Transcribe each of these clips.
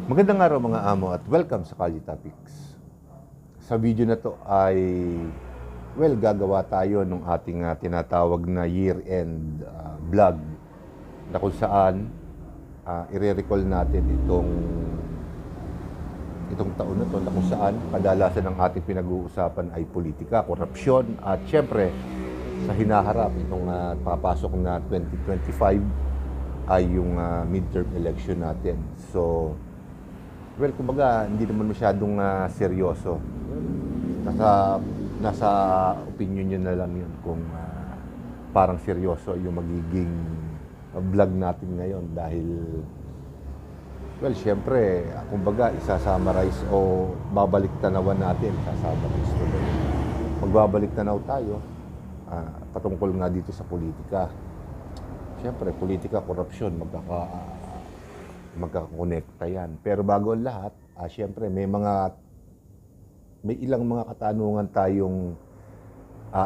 Magandang araw mga amo at welcome sa Kali Topics. Sa video na to ay, gagawa tayo ng ating tinatawag na year-end vlog na kung saan i-recall natin itong taon na to na kung saan kadalasan ng ating pinag-uusapan ay politika, korupsyon at syempre sa hinaharap itong papasok na 2025 ay yung midterm election natin. So, kumbaga, hindi naman masyadong seryoso. Nasa opinion nyo na lang yun kung parang seryoso yung magiging vlog natin ngayon dahil, syempre, kumbaga, isa-summarize o babalik tanawan natin, isa-summarize ko doon. Magbabalik tanaw tayo patungkol nga dito sa politika. Syempre, politika, korupsyon, magkakonekta yan. Pero bago ang lahat, syempre may ilang mga katanungan tayong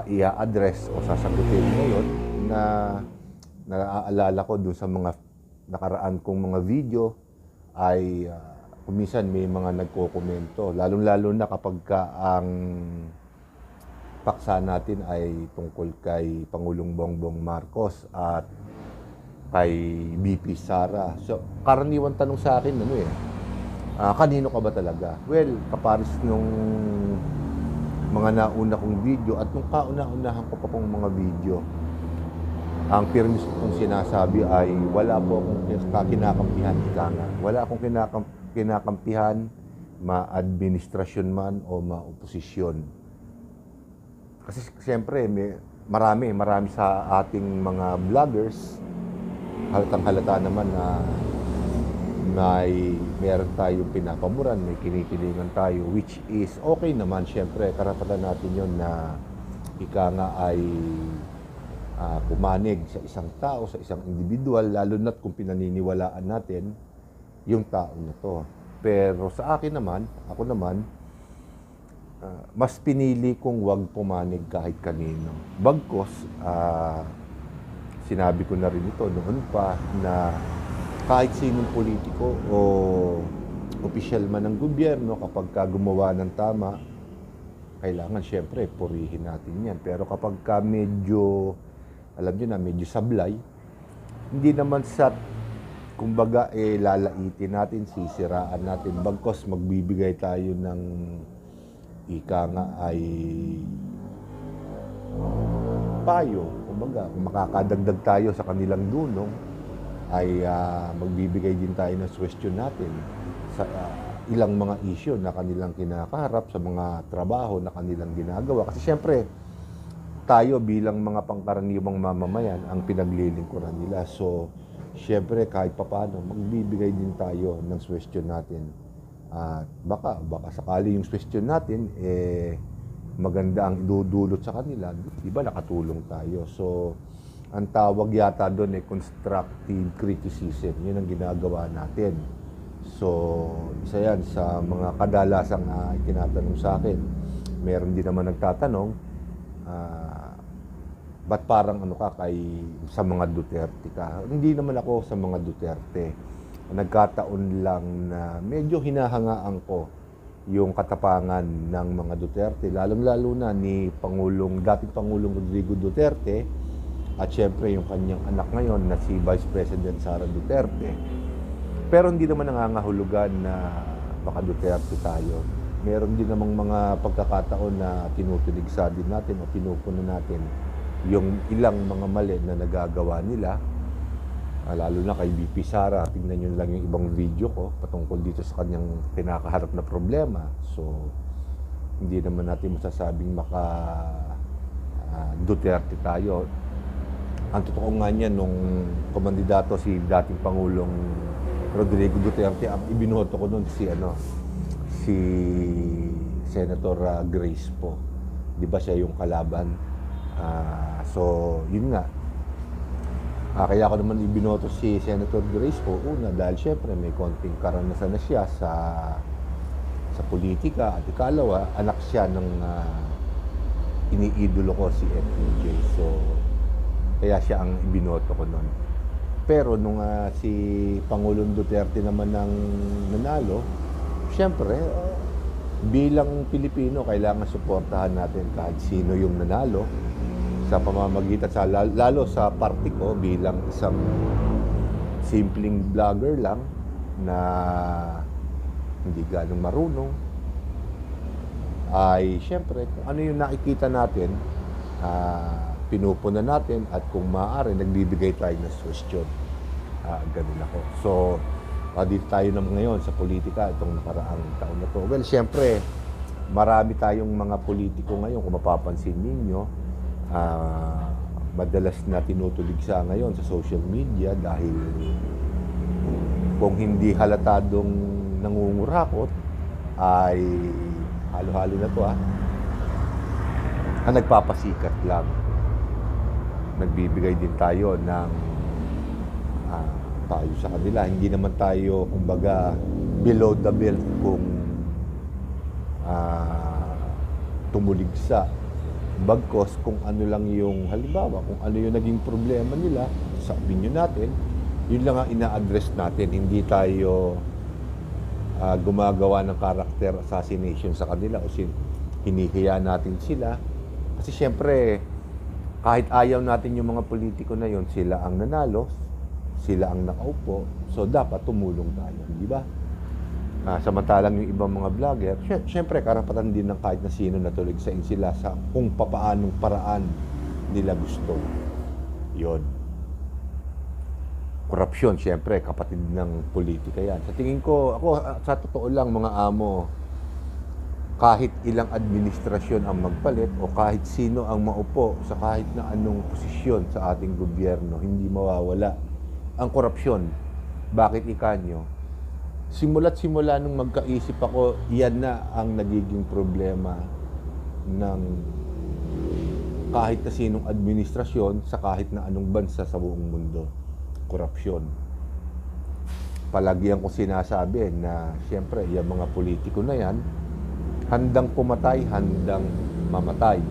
i-address o sasagutin ngayon na naaalala ko dun sa mga nakaraan kong mga video ay kuminsan may mga nagko-komento. Lalong-lalo na kapag ang paksa natin ay tungkol kay Pangulong Bongbong Marcos at kay BP Sara. So, karaniwan tanong sa akin, kanino ka ba talaga? Well, kapares nung mga nauna kong video at nung kauna-unahan ko pa pong mga video, ang firmis kong sinasabi ay wala po akong kinakampihan, wala akong kinakampihan, ma-administrasyon man o ma-oposisyon. Kasi siyempre, marami sa ating mga vloggers, halatang-halata naman na meron tayong pinapamuran, may kinikilingan tayo, which is okay naman, syempre, karapatan natin yon na ika nga ay pumanig sa isang tao, sa isang individual, lalo na't kung pinaniniwalaan natin yung tao na to. Pero sa akin naman, ako naman, mas pinili kong wag pumanig kahit kanino. Bagkos, sinabi ko na rin ito noon pa na kahit sinong politiko o opisyal man ng gobyerno kapag gumawa ng tama, kailangan syempre purihin natin yan. Pero kapag medyo, alam nyo na, medyo sablay, hindi naman sa, kumbaga, lalaitin natin, sisiraan natin. Bagkos magbibigay tayo ng ika nga ay payo. Kumbaga, kung makakadagdag tayo sa kanilang dunong, ay magbibigay din tayo ng question natin sa ilang mga issue na kanilang kinakaharap, sa mga trabaho na kanilang ginagawa. Kasi syempre, tayo bilang mga pangkaraniwang mamamayan ang pinaglilingkuran nila. So, syempre, kahit papano, magbibigay din tayo ng question natin. At baka sakali yung question natin, maganda ang idudulot sa kanila, di ba nakatulong tayo. So, ang tawag yata doon ay constructive criticism. Yun ang ginagawa natin. So, isa yan sa mga kadalasang tinatanong sa akin. Meron din naman nagtatanong, ba't parang sa mga Duterte ka? Hindi naman ako sa mga Duterte. Nagkataon lang na medyo hinahangaan ko yung katapangan ng mga Duterte, lalong-lalo na ni dating Pangulong Rodrigo Duterte at syempre yung kanyang anak ngayon na si Vice President Sara Duterte. Pero hindi naman nangangahulugan na baka Duterte tayo. Meron din namang mga pagkakataon na tinutuligsa din natin o pinupuno natin yung ilang mga mali na nagagawa nila. Lalo na kay BP Sara, tingnan nyo lang yung ibang video ko patungkol dito sa kanyang kinakaharap na problema. So, hindi naman natin masasabing Duterte tayo. Ang totoo nga niya, nung kumandidato si dating Pangulong Rodrigo Duterte, ibinoto ko nun si Senator Grace po. Di ba siya yung kalaban? So, yun nga. Kaya ako naman ibinoto si Senator Grace po, una, dahil syempre may konting karanasan na siya sa politika. At ikalawa, anak siya ng iniidolo ko si FPJ. So, kaya siya ang ibinoto ko noon. Pero nung si Pangulong Duterte naman ang nanalo, siyempre, bilang Pilipino, kailangan suportahan natin kahit sino yung nanalo sa pamamagitan, lalo sa party ko bilang isang simpleng vlogger lang na hindi ganong marunong, ay siyempre kung ano yung nakikita natin, pinupunan natin, at kung maaari nagbibigay tayo ng suggestion. Ganun ako. So dito tayo naman ngayon sa politika itong nakaraang taon na to. Well, siyempre marami tayong mga politiko ngayon, kung mapapansin ninyo, madalas na tinutuligsa ngayon sa social media dahil kung hindi halatadong nangungurakot ay halo-halo na to nagpapasikat lang. Nagbibigay din tayo ng payo sa kanila. Hindi naman tayo kumbaga below the belt kung tumuligsa. Bagkos kung ano lang yung halimbawa, kung ano yung naging problema nila sa opinion natin, yun lang ang ina-address natin. Hindi tayo gumagawa ng character assassination sa kanila o hinihiya natin sila. Kasi siyempre, kahit ayaw natin yung mga politiko na yun, sila ang nanalo, sila ang nakaupo, so dapat tumulong tayo, di ba? Samantalang yung ibang mga vlogger, siyempre karapatan din ng kahit na sino na tuligsain sila sa kung papaanong paraan nila gusto. Yun. Korupsyon, siyempre, kapatid ng politika yan. Sa tingin ko, ako, sa totoo lang, mga amo, kahit ilang administrasyon ang magpalit o kahit sino ang maupo sa kahit na anong posisyon sa ating gobyerno, hindi mawawala ang korupsyon. Bakit ikanyo? Simula't simula nung magkaisip ako, yan na ang nagiging problema ng kahit na sinong administrasyon sa kahit na anong bansa sa buong mundo. Korupsyon. Palagi ang ko sinasabi na siyempre, yung mga politiko na yan, handang pumatay, handang mamatay,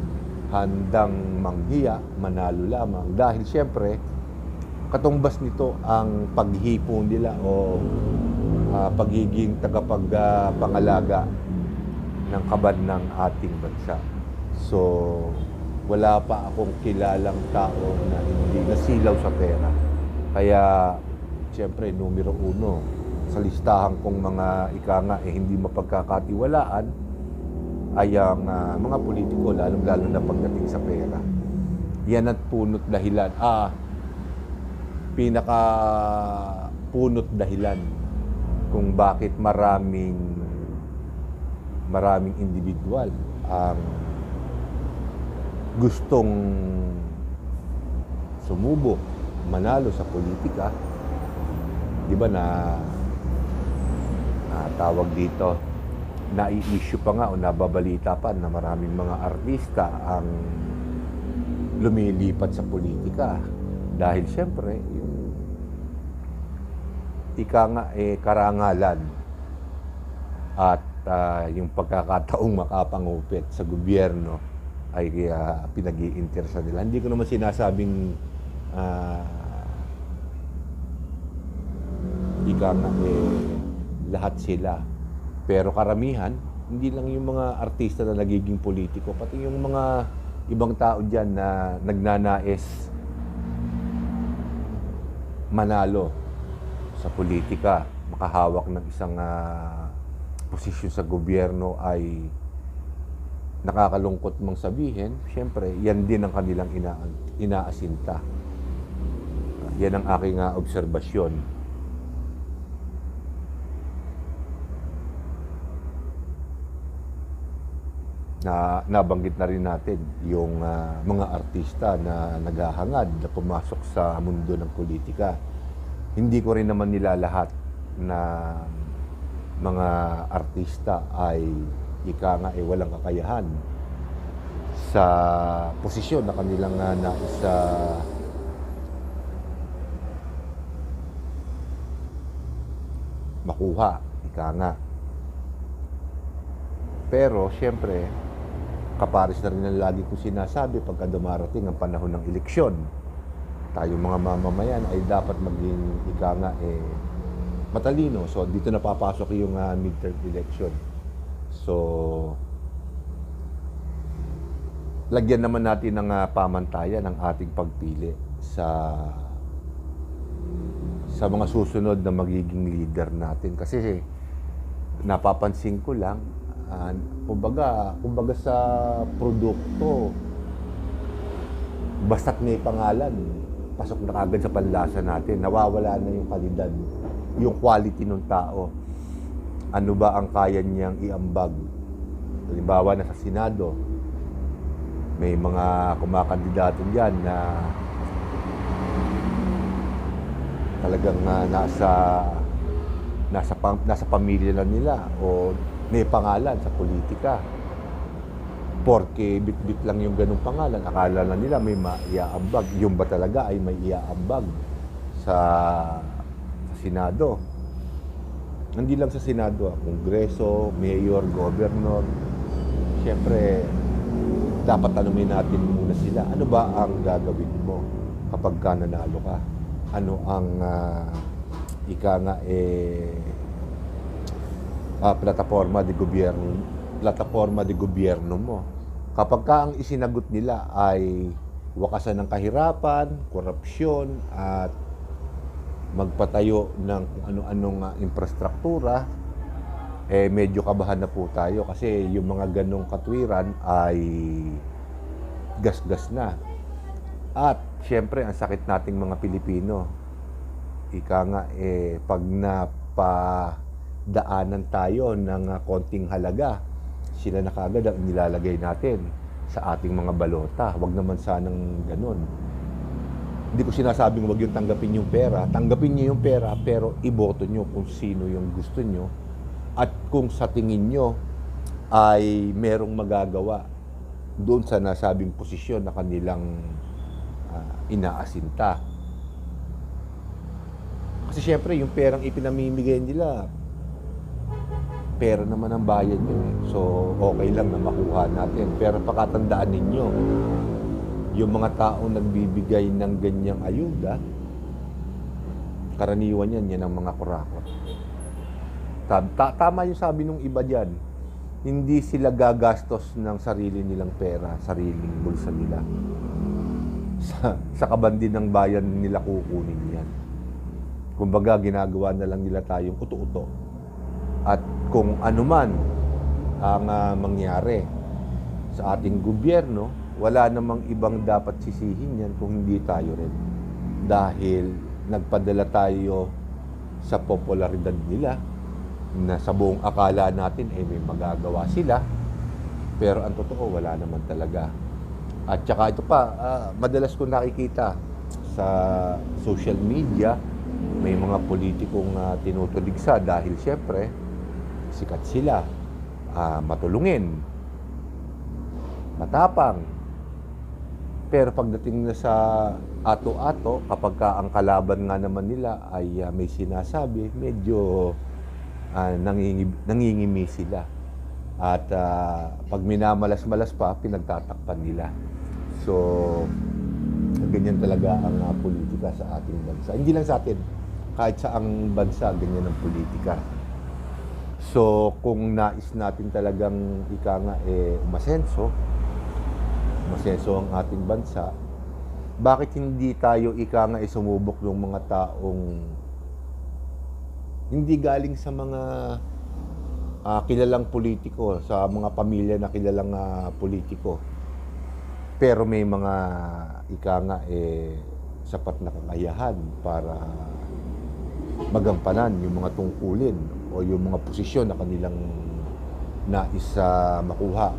handang manghiya, manalo lamang. Dahil siyempre, katumbas nito ang paghihipon nila o pagiging tagapagpangalaga ng kaban ng ating bansa. So, wala pa akong kilalang tao na hindi nasilaw sa pera. Kaya, siyempre, numero uno, sa listahan kong mga hindi mapagkakatiwalaan, ay ang mga politiko, lalo na pagdating sa pera. Yan at punot dahilan. Pinaka punot dahilan kung bakit maraming individual ang gustong sumubok, manalo sa politika. Di ba tawag dito, nai-issue pa nga o nababalita pa na maraming mga artista ang lumilipat sa politika dahil siyempre yung karangalan at yung pagkakataong makapangupit sa gobyerno ay pinag-iinteresa nila. Hindi ko naman sinasabing lahat sila. Pero karamihan, hindi lang yung mga artista na nagiging politiko, pati yung mga ibang tao dyan na nagnanais manalo sa politika, makahawak ng isang posisyon sa gobyerno ay nakakalungkot mang sabihin, siyempre, yan din ang kanilang inaasinta. Yan ang aking obserbasyon. Na nabanggit na rin natin yung mga artista na naghahangad na pumasok sa mundo ng politika. Hindi ko rin naman nila lahat na mga artista ay walang kakayahan sa posisyon na kanilang nais makuha. Pero siyempre, kapares na rin ang lagi kong sinasabi pagka dumarating ang panahon ng eleksyon. tayong mga mamamayan ay dapat maging ika nga matalino. So dito na papasok yung midterm election. So lagyan naman natin ng pamantayan ang ating pagpili sa mga susunod na magiging leader natin. Kasi napapansin ko lang, kumbaga sa produkto, basta't may pangalan, pasok na kagad sa panlasa natin. Nawawala na yung kalidad, yung quality ng tao. Ano ba ang kaya niyang iambag? Halimbawa na sa Senado, may mga kumakandidato diyan na talagang nasa pamilya na nila o may pangalan sa politika. Porke bit-bit lang yung ganung pangalan, akala na nila may maiaambag. Yung ba talaga ay may iaambag sa Senado? Hindi lang sa Senado, Kongreso, Mayor, Governor. Siyempre, dapat tanungin natin muna sila, ano ba ang gagawin mo kapag ka nanalo ka? Ano ang plataforma de gobyerno mo? Kapag ka ang isinagot nila ay wakasan ng kahirapan, korupsyon, at magpatayo ng kung ano-anong infrastruktura, medyo kabahan na po tayo kasi yung mga ganong katwiran ay gas-gas na. At siyempre, ang sakit nating mga Pilipino, pag napadaanan tayo ng konting halaga, sila na kagad ang nilalagay natin sa ating mga balota. Huwag naman sanang ganun. Hindi ko sinasabing huwag yung tanggapin yung pera. Tanggapin niyo yung pera, pero iboto nyo kung sino yung gusto nyo. At kung sa tingin nyo ay merong magagawa doon sa nasabing posisyon na kanilang inaasinta. Kasi syempre, yung perang ipinamimigay nila, pera naman ang bayan nyo eh. So, okay lang na makuha natin. Pero pakatandaan ninyo, yung mga taong nagbibigay ng ganyang ayuda, karaniwan yan ang mga kurakot. Tama yung sabi nung iba dyan, hindi sila gagastos ng sarili nilang pera, sariling bulsa nila. Sa kabandi ng bayan nila kukunin yan. Kumbaga, ginagawa na lang nila tayong uto-uto. At kung ano man ang mangyari sa ating gobyerno, wala namang ibang dapat sisihin yan kung hindi tayo rin. Dahil nagpadala tayo sa popularidad nila na sa buong akala natin may magagawa sila. Pero ang totoo, wala naman talaga. At saka ito pa, madalas ko nakikita sa social media, may mga politikong tinutuligsa dahil siyempre, sikat sila, matulungin, matapang. Pero pagdating na sa ato-ato, kapag ka ang kalaban nga naman nila ay may sinasabi, medyo nangingimi sila. At pag minamalas-malas pa, pinagtatakpan nila. So, ganyan talaga ang politika sa ating bansa. Hindi lang sa atin, kahit sa ang bansa, ganyan ang politika. So, kung nais natin talagang umasenso ang ating bansa, bakit hindi tayo sumubok ng mga taong hindi galing sa mga kilalang politiko, sa mga pamilya na kilalang politiko, pero may mga sapat na kakayahan para magampanan yung mga tungkulin o yung mga posisyon na kanilang nais makuha.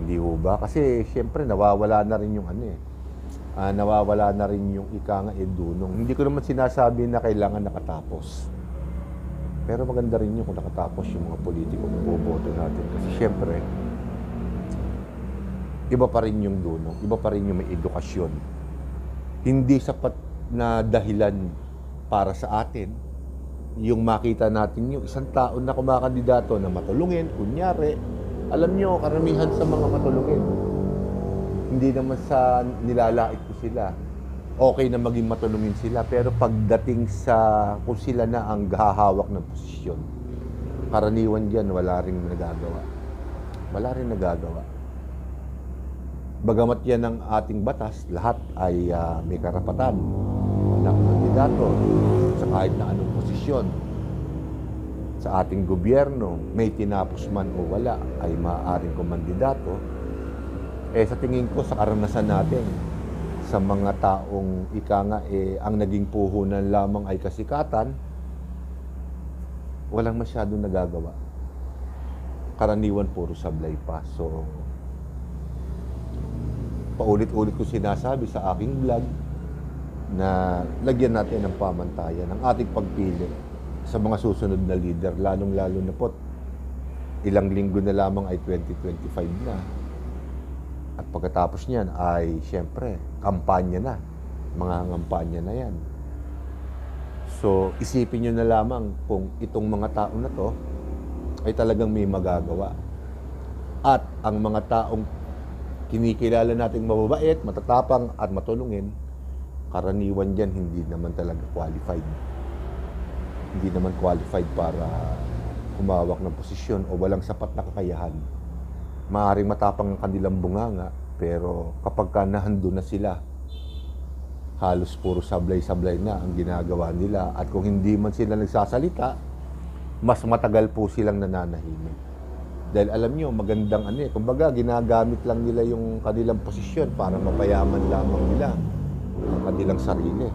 Hindi ho ba? Kasi siyempre nawawala na rin yung nawawala na rin yung dunong. Hindi ko naman sinasabi na kailangan nakatapos. Pero maganda rin yung kung nakatapos yung mga politiko kung boboto natin. Kasi siyempre, iba pa rin yung dunong, iba pa rin yung may edukasyon. Hindi sapat na dahilan para sa atin yung makita natin yung isang tao na kumakandidato na matulungin, kunyari, alam nyo, karamihan sa mga matulungin, hindi naman sa nilalait ko sila okay na maging matulungin sila. Pero pagdating sa kung sila na ang hahawak ng posisyon, karaniwan dyan, wala rin nagagawa. Wala rin nagagawa. Bagamat yan ang ating batas, lahat ay may karapatan na kandidato sa kahit na anong posisyon sa ating gobyerno, may tinapos man o wala, ay maaaring kumandidato. Sa tingin ko, sa karanasan natin, sa mga taong ika nga, ang naging puhunan lamang ay kasikatan, walang masyadong nagagawa. Karaniwan, puro sablay pa. So, paulit-ulit ko sinasabi sa aking vlog na lagyan natin ng pamantayan ang ating pagpili sa mga susunod na leader, lalong-lalo na po ilang linggo na lamang ay 2025 na. At pagkatapos niyan ay siyempre kampanya na, mga kampanya na yan. So isipin nyo na lamang kung itong mga tao na to ay talagang may magagawa. At ang mga taong kinikilala nating mababait, matatapang at matulungin, karaniwan dyan hindi naman talaga qualified. Hindi naman qualified para humawak ng posisyon o walang sapat na kakayahan. Maaaring matapang ang kanilang bunganga, pero kapag ka nahando na sila, halos puro sablay-sablay na ang ginagawa nila. At kung hindi man sila nagsasalita, mas matagal po silang nananahimik. Dahil alam nyo, magandang kumbaga ginagamit lang nila yung kanilang posisyon para mapayaman lamang nila ang kanilang sarili.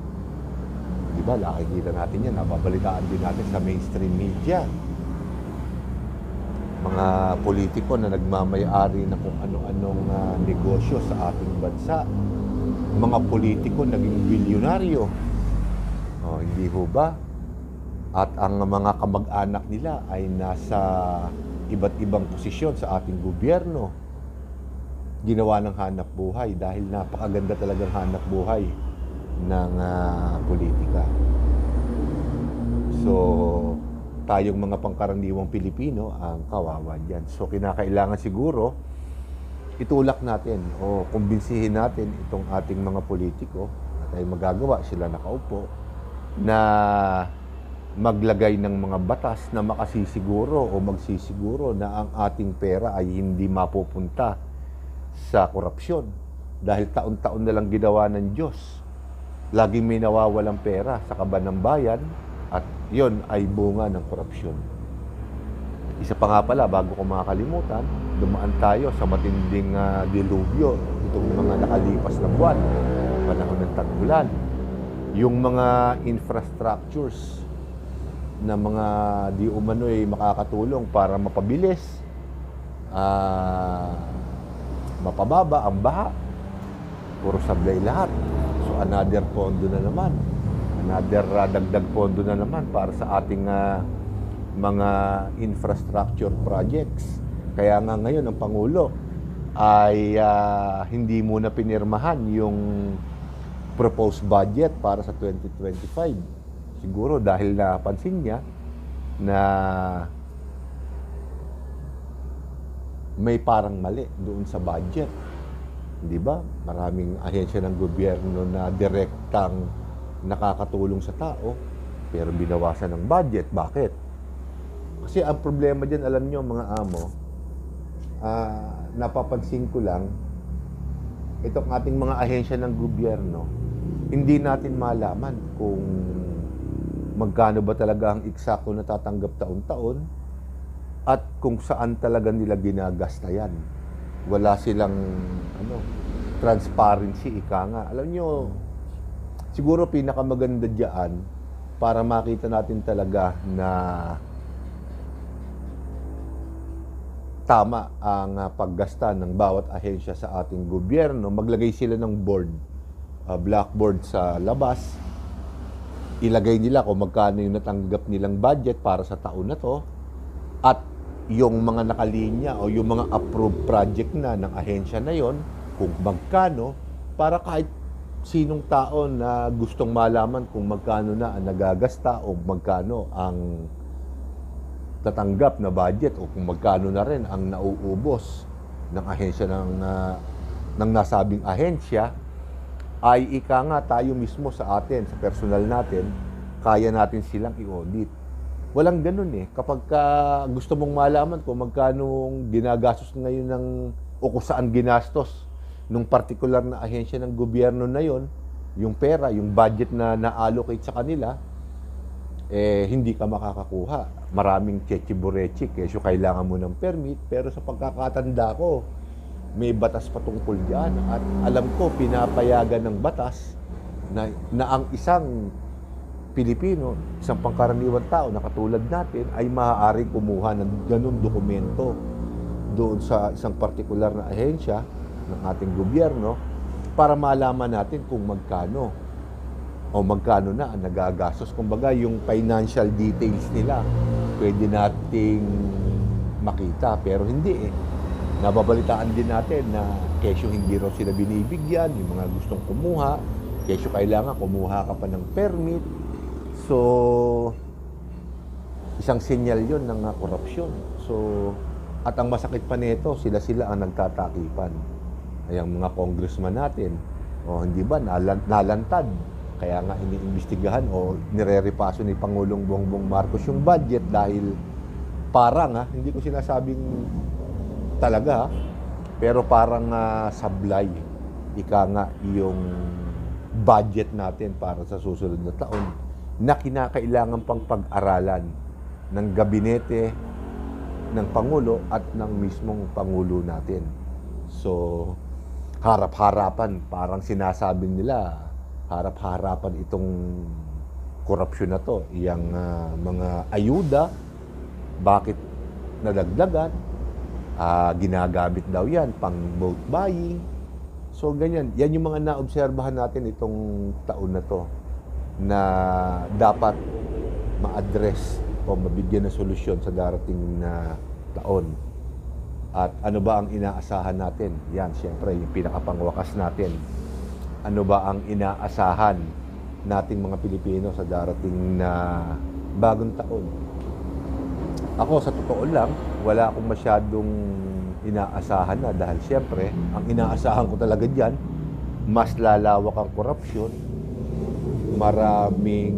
Diba, nakikita natin yan, nababalitaan din natin sa mainstream media. Mga politiko na nagmamayari na kung ano-anong negosyo sa ating bansa. Mga politiko naging bilyonaryo. Hindi ho ba? At ang mga kamag-anak nila ay nasa iba't ibang posisyon sa ating gobyerno. Ginawa ng hanap buhay dahil napakaganda talagang hanap buhay ng politika. So, tayong mga pangkaraniwang Pilipino ang kawawa dyan. So, kinakailangan siguro itulak natin o kumbinsihin natin itong ating mga politiko at ay magagawa sila nakaupo na maglagay ng mga batas na makasisiguro o magsisiguro na ang ating pera ay hindi mapupunta sa korupsyon. Dahil taon-taon na lang ginawa ng Diyos. Laging may nawawalang pera sa kaban ng bayan at yon ay bunga ng korupsyon. Isa pa nga pala, bago ko makakalimutan, dumaan tayo sa matinding dilubyo itong mga nakalipas na buwan, panahon ng tag-ulan. Yung mga infrastructures na mga di umano'y makakatulong para mapabilis, mapababa ang baha, puro sablay lahat. So another pondo na naman, another dagdag pondo na naman para sa ating mga infrastructure projects. Kaya nga ngayon ang Pangulo ay hindi muna pinirmahan yung proposed budget para sa 2025. Siguro dahil napansin niya na may parang mali doon sa budget. Di ba? Maraming ahensya ng gobyerno na direktang nakakatulong sa tao, pero binawasan ng budget. Bakit? Kasi ang problema dyan, alam nyo mga amo, napapansin ko lang, itong ating mga ahensya ng gobyerno, hindi natin malaman kung magkano ba talaga ang eksakto na tatanggap taon-taon at kung saan talaga nila ginagasta yan. Wala silang transparency, ika nga. Alam nyo, siguro pinakamaganda dyan para makita natin talaga na tama ang paggasta ng bawat ahensya sa ating gobyerno. Maglagay sila ng board, blackboard sa labas. Ilagay nila kung magkano yung natanggap nilang budget para sa taon na to at yung mga nakalinya o yung mga approved project na ng ahensya na yon, kung magkano, para kahit sinong tao na gustong malaman kung magkano na ang nagagasta o magkano ang tatanggap na budget o kung magkano na rin ang nauubos ng ahensya ng nasabing ahensya, ay ika nga tayo mismo sa atin, sa personal natin, kaya natin silang i-audit. Walang ganun eh. Kapag gusto mong malaman kung magkano ginagastos ngayon o kung saan ginastos nung particular na ahensya ng gobyerno na yon, yung pera, yung budget na na-allocate sa kanila, hindi ka makakakuha. Maraming chechi-burechi, kesyo kailangan mo ng permit, pero sa pagkakatanda ko, may batas patungkol diyan at alam ko pinapayagan ng batas na ang isang Pilipino, isang pangkaraniwang tao na katulad natin ay maaaring kumuha ng ganung dokumento doon sa isang partikular na ahensya ng ating gobyerno para malaman natin kung magkano o magkano na ang nagagastos. Kumbaga, yung financial details nila, pwede nating makita. Pero hindi eh. Nababalitaan din natin na kesyo hindi raw sila binibigyan, yung mga gustong kumuha, kesyo kailangan kumuha ka pa ng permit. So, isang sinyal yon ng korupsyon. So, at ang masakit pa nito, sila ang nagtatakipan. Ay ang mga congressman natin, hindi ba, nalantad. Kaya nga iniimbestigahan o nire-repaso ni Pangulong Bongbong Marcos yung budget dahil parang, hindi ko sinasabing talaga, pero parang sablay. Ika nga yung budget natin para sa susunod na taon na kinakailangan pang pag-aralan ng gabinete, ng Pangulo at ng mismong Pangulo natin. So, harap-harapan, parang sinasabi nila, harap-harapan itong korupsyon na to. Yung mga ayuda, bakit nadagdagan? Ginagamit daw yan pang vote buying. So ganyan, yan yung mga naobserbahan natin itong taon na to na dapat ma-address o mabigyan ng solusyon sa darating na taon. At ano ba ang inaasahan natin? Yan, siyempre, yung pinakapangwakas natin. Ano ba ang inaasahan nating mga Pilipino sa darating na bagong taon? Ako, sa totoo lang, wala akong masyadong inaasahan na dahil siyempre, ang inaasahan ko talaga dyan, mas lalawak ang korupsyon, maraming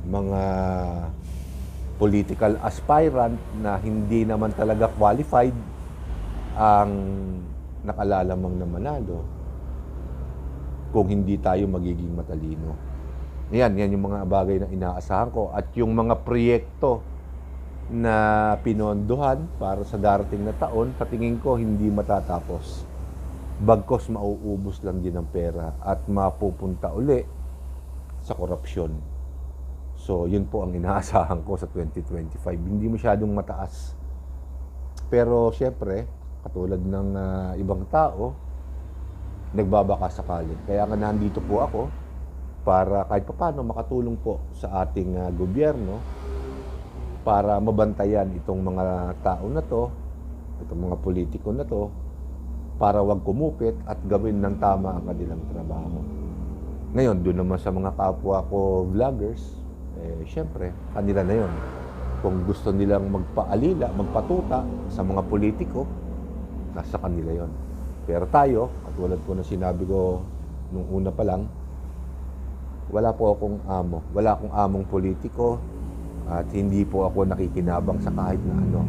mga political aspirant na hindi naman talaga qualified ang nakalalamang na manalo kung hindi tayo magiging matalino. Yan yung mga bagay na inaasahan ko at yung mga proyekto na pinondohan para sa darating na taon, sa tingin ko hindi matatapos. Bagkos mauubos lang din ang pera at mapupunta uli sa korupsyon. So, yun po ang inaasahan ko sa 2025. Hindi masyadong mataas. Pero, syempre, katulad ng ibang tao, nagbabaka sakali. Kaya nga nandito po ako para kahit paano makatulong po sa ating gobyerno para mabantayan itong mga tao na to, itong mga politiko na to, para wag kumupit at gawin ng tama ang kanilang trabaho. Ngayon, doon naman sa mga kapwa ko vloggers, syempre, kanila na yon. Kung gusto nilang magpaalila, magpatuta sa mga politiko, nasa kanila yon. Pero tayo, katulad po na sinabi ko nung una pa lang, wala po akong amo. Wala akong among politiko at hindi po ako nakikinabang sa kahit na ano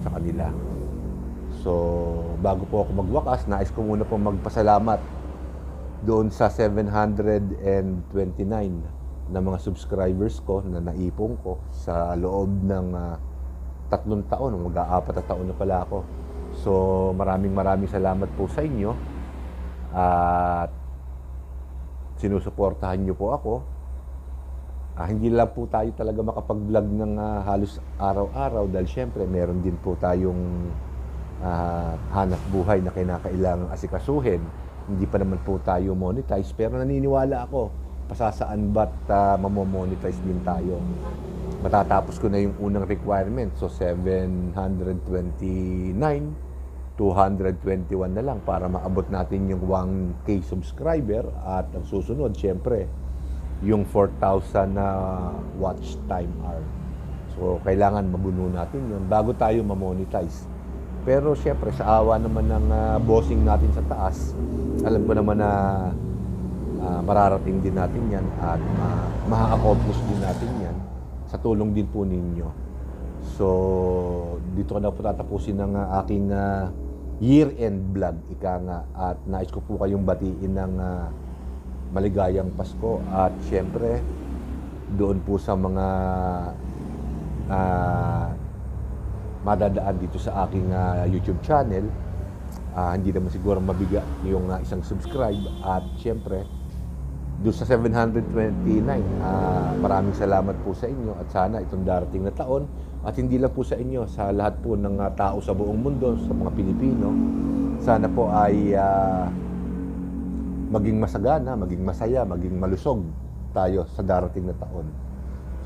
sa kanila. So, bago po ako magwakas, nais ko muna po magpasalamat doon sa 729 na mga subscribers ko na naipon ko sa loob ng 3 taon, mag-4 na taon na pala ako. So, maraming salamat po sa inyo at sinusuportahan niyo po ako. Hindi lang po tayo talaga makapag-vlog ng halos araw-araw dahil syempre meron din po tayong hanap buhay na kinakailangang asikasuhin. Hindi pa naman po tayo monetize pero naniniwala ako pasasaan ba't mamomonetize din tayo. Matatapos ko na yung unang requirement. So 729, 221 na lang para maabot natin yung 1K subscriber at ang susunod syempre yung 4,000 na watch time hour. So kailangan mabuno natin yun bago tayo mamonetize. Pero siyempre sa awa naman ng bossing natin sa taas, alam ko naman na mararating din natin yan at ma-accomplish din natin yan sa tulong din po ninyo. So, dito ko na po tatapusin ng aking year-end vlog, ika nga. At nais ko po kayong batiin ng maligayang Pasko. At syempre, doon po sa mga madadaan dito sa aking YouTube channel, hindi naman siguro mabigat yung isang subscribe. At syempre, doon sa 729, maraming salamat po sa inyo at sana itong darating na taon at hindi lang po sa inyo, sa lahat po ng tao sa buong mundo, sa mga Pilipino, sana po ay maging masagana, maging masaya, maging malusog tayo sa darating na taon.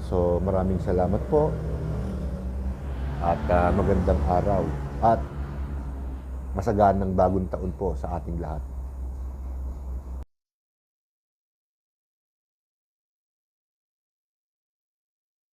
So maraming salamat po at magandang araw at masaganang bagong taon po sa ating lahat.